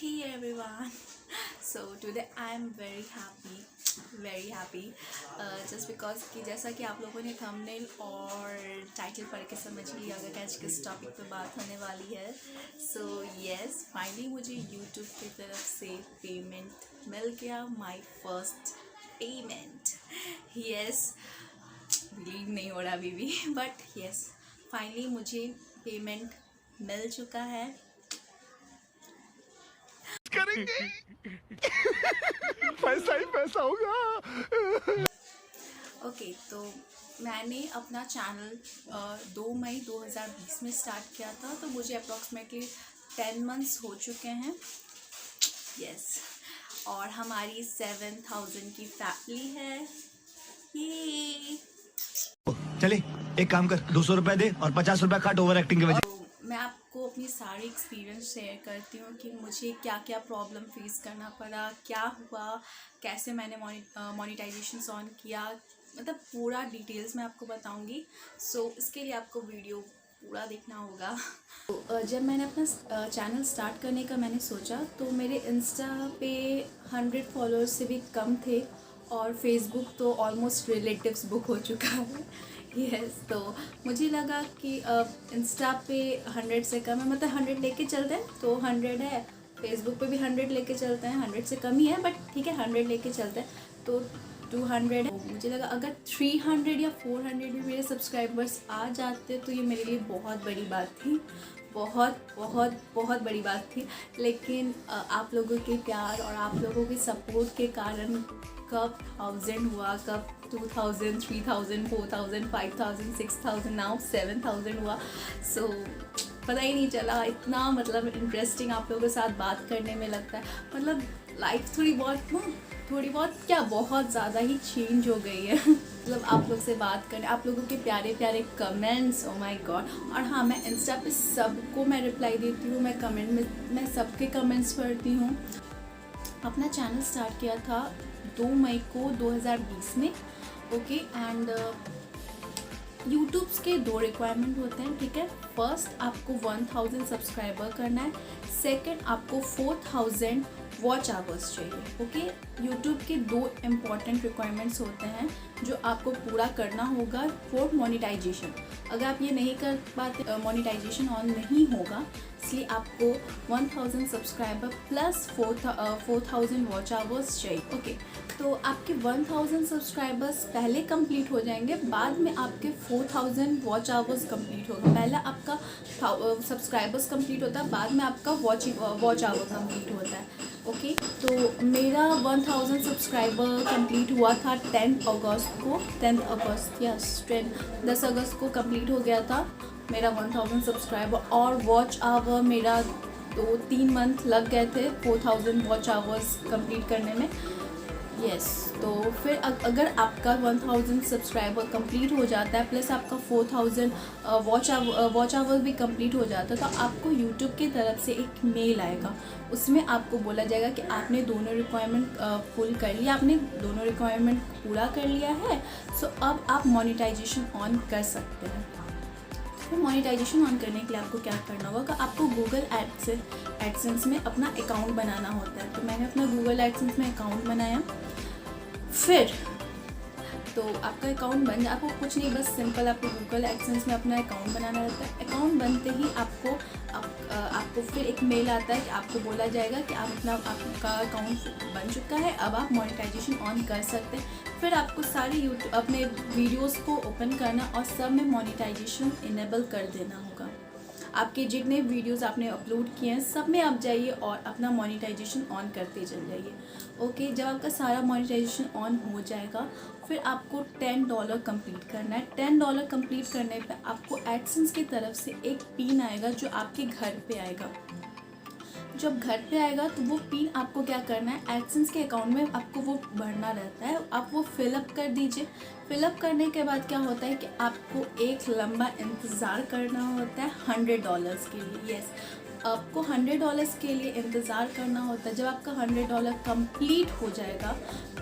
Hey everyone. So today I am very happy just because कि जैसा कि आप लोगों ने थंबनेल और टाइटल पढ़ के समझ लिया होगा कि आज किस टॉपिक पे बात होने वाली है. So yes, फाइनली मुझे YouTube की तरफ से पेमेंट मिल गया. My first payment. Yes, believe नहीं हो रहा अभी भी, बट yes, फाइनली मुझे पेमेंट मिल चुका है. करेंगे पैसा ही पैसा होगा. ओके तो मैंने अपना चैनल 2 मई 2020 में स्टार्ट किया था, तो मुझे अप्रॉक्सीमेटली 10 मंथ्स हो चुके हैं. यस, और हमारी 7000 की फैमिली है. ये चले एक काम कर, 200 रुपए दे और 50 रुपए काट ओवर एक्टिंग के वजह. मैं आपको अपनी सारी एक्सपीरियंस शेयर करती हूँ कि मुझे क्या क्या प्रॉब्लम फेस करना पड़ा, क्या हुआ, कैसे मैंने मोनेटाइजेशन ऑन किया, मतलब पूरा डिटेल्स मैं आपको बताऊंगी. सो इसके लिए आपको वीडियो पूरा देखना होगा. तो जब मैंने अपना चैनल स्टार्ट करने का मैंने सोचा, तो मेरे इंस्टा पे 100 फॉलोअर्स से भी कम थे और फेसबुक तो ऑलमोस्ट रिलेटिव्स बुक हो चुका है. यस, तो मुझे लगा कि इंस्टा पे 100 से कम है, मतलब 100 लेके चलते हैं तो 100 है. फेसबुक पे भी 100 लेके चलते हैं, 100 से कम ही है बट ठीक है 100 लेके चलते हैं तो 200 है. मुझे लगा अगर 300 या 400 भी मेरे सब्सक्राइबर्स आ जाते तो ये मेरे लिए बहुत बड़ी बात थी, बहुत बड़ी बात थी. लेकिन आप लोगों के प्यार और आप लोगों के सपोर्ट के कारण कब 1000 हुआ, कब 2000, 3000, 4000, 5000, 6000, नाउ 7000 हुआ. सो पता ही नहीं चला. इतना मतलब इंटरेस्टिंग आप लोगों के साथ बात करने में लगता है. मतलब लाइफ थोड़ी बहुत क्या बहुत ज़्यादा ही चेंज हो गई है. मतलब आप लोग से बात करने, आप लोगों के प्यारे प्यारे कमेंट्स, ओ माय गॉड. और हाँ, मैं इंस्टा पे सबको मैं रिप्लाई देती हूँ, मैं कमेंट में मैं सबके कमेंट्स पढ़ती हूँ. अपना चैनल स्टार्ट किया था 2 मई को 2020 में. ओके, एंड यूट्यूब्स के 2 रिक्वायरमेंट होते हैं, ठीक है. फर्स्ट आपको 1000 सब्सक्राइबर करना है. सेकंड आपको 4000 वॉच आवर्स चाहिए. ओके, यूट्यूब के 2 इम्पॉर्टेंट रिक्वायरमेंट्स होते हैं जो आपको पूरा करना होगा फॉर मोनेटाइजेशन. अगर आप ये नहीं कर पाते, मोनेटाइजेशन ऑन नहीं होगा, इसलिए आपको 1000 सब्सक्राइबर प्लस 4000 वॉच आवर्स चाहिए. ओके, तो आपके 1000 सब्सक्राइबर्स पहले कंप्लीट हो जाएंगे, बाद में आपके 4000 वॉच आवर्स कंप्लीट होगा. पहला आपका सब्सक्राइबर्स कंप्लीट होता है, बाद में आपका वॉच आवर कंप्लीट होता है. ओके, तो मेरा 1000 सब्सक्राइबर कंप्लीट हुआ था 10 अगस्त को. 10 अगस्त को कंप्लीट हो गया था मेरा 1000 सब्सक्राइबर. और वॉच आवर मेरा 2-3 मंथ लग गए थे 4000 वॉच आवर्स कंप्लीट करने में. यस, तो फिर अगर आपका 1000 सब्सक्राइबर कंप्लीट हो जाता है प्लस आपका 4000 वॉच आवर भी कंप्लीट हो जाता है, तो आपको यूट्यूब की तरफ से एक मेल आएगा. उसमें आपको बोला जाएगा कि आपने दोनों रिक्वायरमेंट फुल कर लिया, आपने दोनों रिक्वायरमेंट पूरा कर लिया है. सो अब आप मोनेटाइजेशन ऑन कर सकते हैं. तो मोनेटाइजेशन ऑन करने के लिए आपको क्या करना होगा, आपको गूगल एडसेंस में अपना अकाउंट बनाना होता है. तो मैंने अपना गूगल एडसेंस में अकाउंट बनाया. फिर तो आपका अकाउंट बन जाए, आपको कुछ नहीं, बस सिंपल आपको गूगल एडसेंस में अपना अकाउंट बनाना रहता है. अकाउंट बनते ही आपको फिर एक मेल आता है कि आपको बोला जाएगा कि आपका अकाउंट बन चुका है, अब आप मोनेटाइजेशन ऑन कर सकते हैं. फिर आपको सारे यूट्यूब अपने वीडियोस को ओपन करना और सब में मोनेटाइजेशन इनेबल कर देना होगा. आपके जितने वीडियोस आपने अपलोड किए हैं सब में आप जाइए और अपना मोनेटाइजेशन ऑन करते चल जाइए. ओके, जब आपका सारा मोनेटाइजेशन ऑन हो जाएगा, फिर आपको $10 कंप्लीट करना है. $10 कंप्लीट करने पे आपको एडसेंस की तरफ से एक पिन आएगा जो आपके घर पे आएगा. जब घर पे आएगा तो वो पिन आपको क्या करना है, एडसेंस के अकाउंट में आपको वो भरना रहता है. आप वो फिलअप कर दीजिए. फिलअप करने के बाद क्या होता है कि आपको एक लंबा इंतज़ार करना होता है $100 के लिए. यस, आपको $100 के लिए इंतज़ार करना होता है. जब आपका $100 कंप्लीट हो जाएगा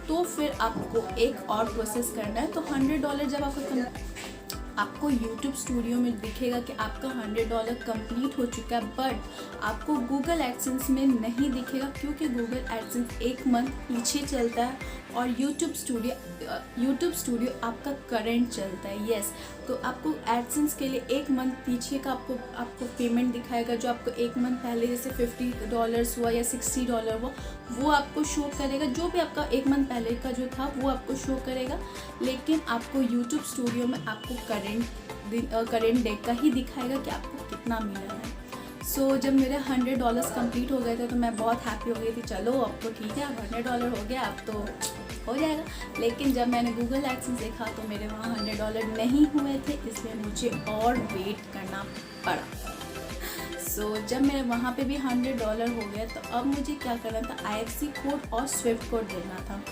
तो फिर आपको एक और प्रोसेस करना है. तो $100 जब आपका आपको YouTube स्टूडियो में दिखेगा कि आपका $100 कंप्लीट हो चुका है, बट आपको गूगल एडसेंस में नहीं दिखेगा क्योंकि गूगल एडसेंस एक मंथ पीछे चलता है और YouTube स्टूडियो आपका करंट चलता है। यस, तो आपको एडसेंस के लिए एक मंथ पीछे का आपको पेमेंट दिखाएगा, जो आपको एक मंथ पहले जैसे $50 हुआ या $60 हुआ वो आपको शो करेगा। जो भी आपका एक मंथ पहले का जो था वो आपको शो करेगा, लेकिन आपको YouTube स्टूडियो में आपको करंट डे का ही दिखाएगा कि आपको कितना मिला है। सो जब मेरे $100 कंप्लीट हो गए थे तो मैं बहुत हैप्पी हो गई थी, चलो अब तो ठीक है, अब $100 हो गया, अब तो हो जाएगा। लेकिन जब मैंने गूगल एडसेंस देखा तो मेरे वहाँ $100 नहीं हुए थे, इसलिए मुझे और वेट करना पड़ा। सो जब मेरे वहाँ पे भी $100 हो गया तो अब मुझे क्या करना था, IFSC कोड और स्विफ्ट कोड देना था।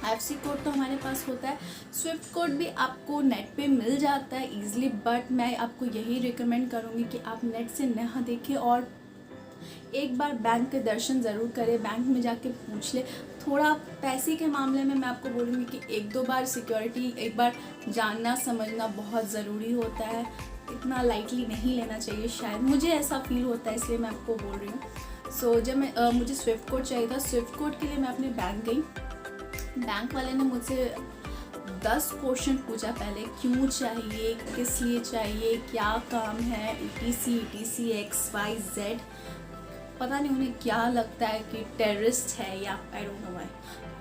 IFSC कोड तो हमारे पास होता है, स्विफ्ट कोड भी आपको नेट पे मिल जाता है ईजिली, बट मैं आपको यही रिकमेंड करूँगी कि आप नेट से ना देखें और एक बार बैंक के दर्शन ज़रूर करें, बैंक में जाके पूछ ले। थोड़ा पैसे के मामले में मैं आपको बोलूँगी कि एक दो बार सिक्योरिटी एक बार जानना समझना बहुत ज़रूरी होता है, इतना लाइटली नहीं लेना चाहिए, शायद मुझे ऐसा फील होता है, इसलिए मैं आपको बोल रही हूँ। सो जब मुझे स्विफ्ट कोड चाहिए था, स्विफ्ट कोड के लिए मैं अपने बैंक गई। बैंक वाले ने मुझसे 10 क्वेश्चन पूछा पहले, क्यों चाहिए, किस लिए चाहिए, क्या काम है, ETC XYZ, पता नहीं उन्हें क्या लगता है कि टेररिस्ट है या आई डोंट नो व्हाई।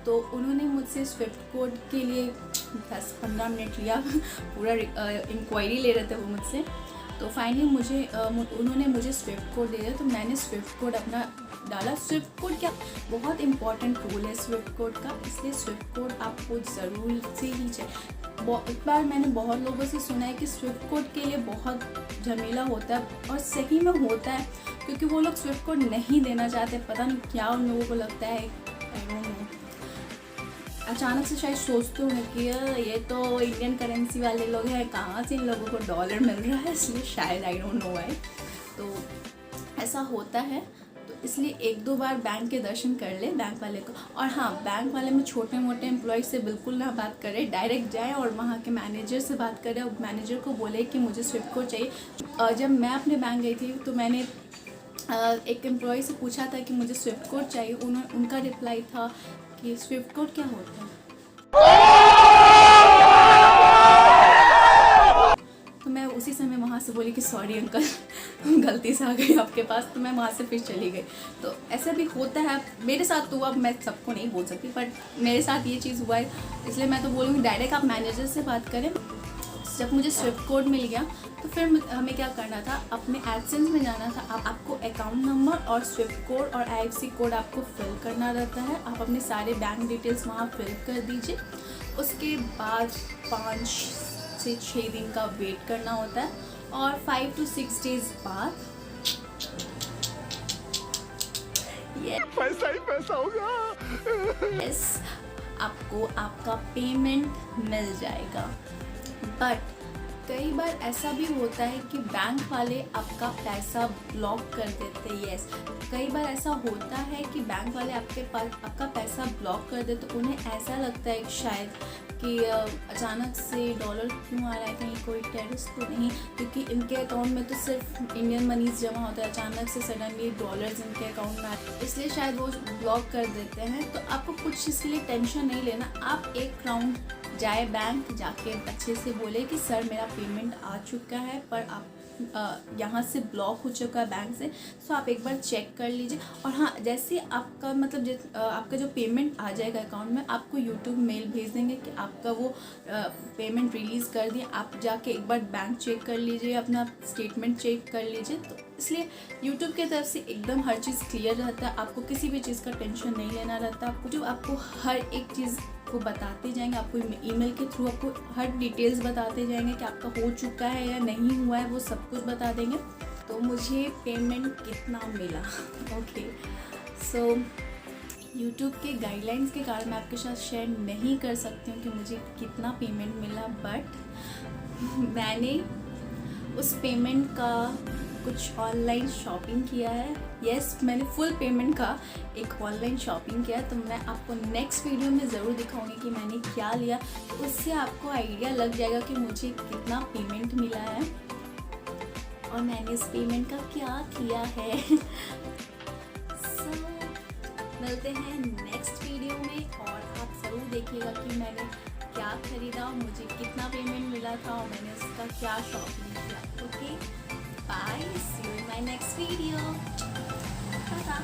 तो उन्होंने मुझसे स्विफ्ट कोड के लिए 10-15 मिनट लिया, पूरा इंक्वायरी ले रहे थे वो मुझसे। तो फाइनली उन्होंने मुझे स्विफ्ट कोड दे दिया, तो मैंने स्विफ्ट कोड अपना डाला। स्विफ्ट कोड क्या बहुत इंपॉर्टेंट टूल है स्विफ्ट कोड का, इसलिए स्विफ्ट कोड आपको ज़रूर से ही चाहिए। एक बार मैंने बहुत लोगों से सुना है कि स्विफ्ट कोड के लिए बहुत झमेला होता है, और सही में होता है, क्योंकि वो लोग स्विफ्ट कोड नहीं देना चाहते, पता नहीं क्या उन लोगों को लगता है, आई डोंट नो। अचानक से शायद सोचते होंगे कि ये तो इंडियन करेंसी वाले लोग हैं, कहाँ से इन लोगों को डॉलर मिल रहा है, इसलिए शायद आई डोंट नो व्हाई। तो ऐसा होता है, तो इसलिए एक दो बार बैंक के दर्शन कर ले बैंक वाले को। और हाँ, बैंक वाले में छोटे मोटे एम्प्लॉय से बिल्कुल ना बात करें, डायरेक्ट जाए और वहाँ के मैनेजर से बात करें और मैनेजर को बोले कि मुझे स्विफ्ट कोड चाहिए। जब मैं अपने बैंक गई थी तो मैंने एक एम्प्लॉय से पूछा था कि मुझे स्विफ्ट कोड चाहिए, उनका रिप्लाई था कि स्विफ्ट कोड क्या होता है। तो मैं उसी समय वहाँ से बोली कि सॉरी अंकल, गलती से आ गई आपके पास, तो मैं वहाँ से फिर चली गई। तो ऐसा भी होता है, मेरे साथ तो हुआ, मैं सबको नहीं बोल सकती, बट मेरे साथ ये चीज़ हुआ है, इसलिए मैं तो बोलूँगी डायरेक्ट आप मैनेजर से बात करें। जब मुझे स्विफ्ट कोड मिल गया तो फिर हमें क्या करना था, अपने एडसेंस में जाना था। आपको अकाउंट नंबर और स्विफ्ट कोड और IFSC कोड आपको फिल करना रहता है। आप अपने सारे बैंक डिटेल्स वहाँ फिल कर दीजिए। उसके बाद 5 से 6 दिन का वेट करना होता है, और 5 to 6 डेज बाद पैसा ही पैसा होगा। यस, आपको आपका पेमेंट मिल जाएगा। बट कई बार ऐसा भी होता है कि बैंक वाले आपका पैसा ब्लॉक कर देते हैं। यस, कई बार ऐसा होता है कि बैंक वाले आपका पैसा ब्लॉक कर देते, तो उन्हें ऐसा लगता है शायद कि अचानक से डॉलर क्यों आ रहा है, कहीं कोई टेररिस्ट तो नहीं, क्योंकि इनके अकाउंट में तो सिर्फ इंडियन मनीज जमा होता है, अचानक से सडनली डॉलर्स इनके अकाउंट में आते, इसलिए शायद वो ब्लॉक कर देते हैं। तो आपको कुछ इसके लिए टेंशन नहीं लेना। आप एक राउंड जाए बैंक, जाके अच्छे से बोले कि सर मेरा पेमेंट आ चुका है, पर आप यहाँ से ब्लॉक हो चुका है बैंक से, सो आप एक बार चेक कर लीजिए। और हाँ, जैसे आपका मतलब आपका जो पेमेंट आ जाएगा अकाउंट में, आपको YouTube मेल भेज देंगे कि आपका वो पेमेंट रिलीज़ कर दिया। आप जाके एक बार बैंक चेक कर लीजिए, अपना स्टेटमेंट चेक कर लीजिए। तो इसलिए YouTube की तरफ से एकदम हर चीज़ क्लियर रहता है, आपको किसी भी चीज़ का टेंशन नहीं लेना रहता। आपको हर एक चीज़ को बताते जाएंगे, आपको ईमेल के थ्रू आपको हर डिटेल्स बताते जाएंगे कि आपका हो चुका है या नहीं हुआ है, वो सब कुछ बता देंगे। तो मुझे पेमेंट कितना मिला, ओके, सो YouTube के गाइडलाइंस के कारण मैं आपके साथ शेयर नहीं कर सकती हूँ कि मुझे कितना पेमेंट मिला, बट मैंने उस पेमेंट का कुछ ऑनलाइन शॉपिंग किया है। यस, मैंने फुल पेमेंट का एक ऑनलाइन शॉपिंग किया है, तो मैं आपको नेक्स्ट वीडियो में ज़रूर दिखाऊंगी कि मैंने क्या लिया। तो उससे आपको आइडिया लग जाएगा कि मुझे कितना पेमेंट मिला है और मैंने इस पेमेंट का क्या किया है। मिलते हैं नेक्स्ट वीडियो में और आप ज़रूर देखिएगा कि मैंने क्या खरीदा और मुझे कितना पेमेंट मिला था और मैंने उसका क्या शॉपिंग किया। Okay, bye, see you in my next video. Tata.